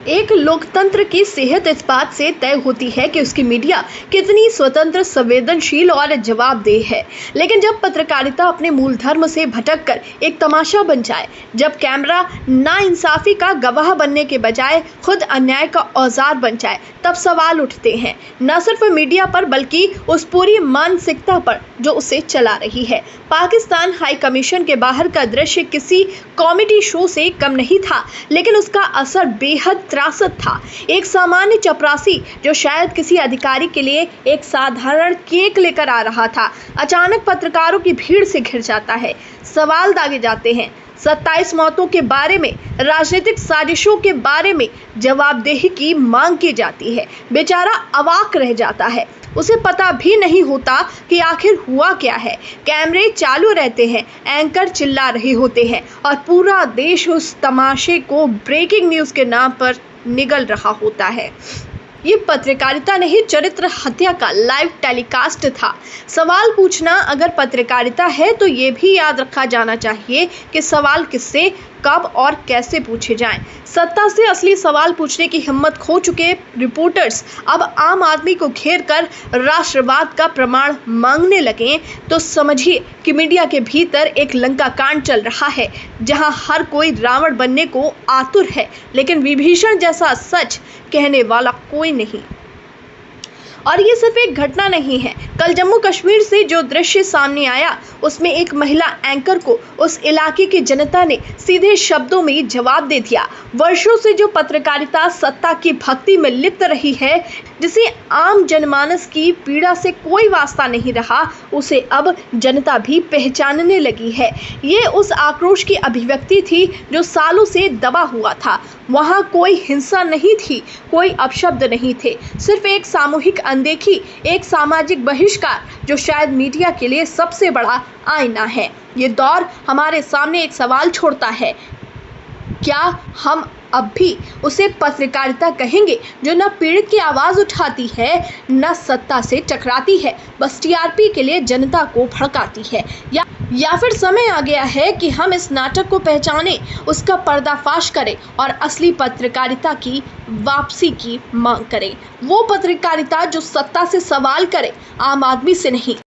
एक लोकतंत्र की सेहत इस बात से तय होती है कि उसकी मीडिया कितनी स्वतंत्र, संवेदनशील और जवाबदेह है। लेकिन जब पत्रकारिता अपने मूल धर्म से भटककर एक तमाशा बन जाए, जब कैमरा नाइंसाफी का गवाह बनने के बजाय खुद अन्याय का औजार बन जाए, तब सवाल उठते हैं न सिर्फ मीडिया पर बल्कि उस पूरी मानसिकता पर जो उसे चला रही है। पाकिस्तान हाई कमीशन के बाहर का दृश्य किसी कॉमेडी शो से कम नहीं था, लेकिन उसका असर बेहद त्रासद था। एक सामान्य चपरासी जो शायद किसी अधिकारी के लिए एक साधारण केक लेकर आ रहा था, अचानक पत्रकारों की भीड़ से घिर जाता है। सवाल दागे जाते हैं, 27 मौतों के बारे में, राजनीतिक साजिशों के बारे में जवाबदेही की मांग की जाती है। बेचारा अवाक रह जाता है, उसे पता भी नहीं होता कि आखिर हुआ क्या है। कैमरे चालू रहते हैं, एंकर चिल्ला रहे होते हैं और पूरा देश उस तमाशे को ब्रेकिंग न्यूज़ के नाम पर निगल रहा होता है। ये पत्रकारिता नहीं, चरित्र हत्या का लाइव टेलीकास्ट था। सवाल पूछना अगर पत्रकारिता है तो ये भी याद रखा जाना चाहिए कि सवाल किससे, कब और कैसे पूछे जाएं। सत्ता से असली सवाल पूछने की हिम्मत खो चुके रिपोर्टर्स अब आम आदमी को घेर कर राष्ट्रवाद का प्रमाण मांगने लगे तो समझिए कि मीडिया के भीतर एक लंका कांड चल रहा है, जहां हर कोई रावण बनने को आतुर है, लेकिन विभीषण जैसा सच कहने वाला कोई नहीं। और ये सिर्फ एक घटना नहीं है। कल जम्मू कश्मीर से जो दृश्य सामने आया, उसमें एक महिला एंकर को उस इलाके की जनता ने सीधे शब्दों में जवाब दे दिया। वर्षों से जो पत्रकारिता सत्ता की भक्ति में लिप्त रही है, जिसे आम जनमानस की पीड़ा से कोई वास्ता नहीं रहा, उसे अब जनता भी पहचानने लगी है। ये उस आक्रोश की अभिव्यक्ति थी जो सालों से दबा हुआ था। वहाँ कोई हिंसा नहीं थी, कोई अपशब्द नहीं थे, सिर्फ एक सामूहिक अनदेखी, एक सामाजिक बहिष्कार जो शायद मीडिया के लिए सबसे बड़ा आईना है। ये दौर हमारे सामने एक सवाल छोड़ता है, क्या हम अब भी उसे पत्रकारिता कहेंगे जो न पीड़ित की आवाज़ उठाती है, न सत्ता से टकराती है, बस टीआरपी के लिए जनता को भड़काती है, या फिर समय आ गया है कि हम इस नाटक को पहचानें, उसका पर्दाफाश करें और असली पत्रकारिता की वापसी की मांग करें। वो पत्रकारिता जो सत्ता से सवाल करे, आम आदमी से नहीं।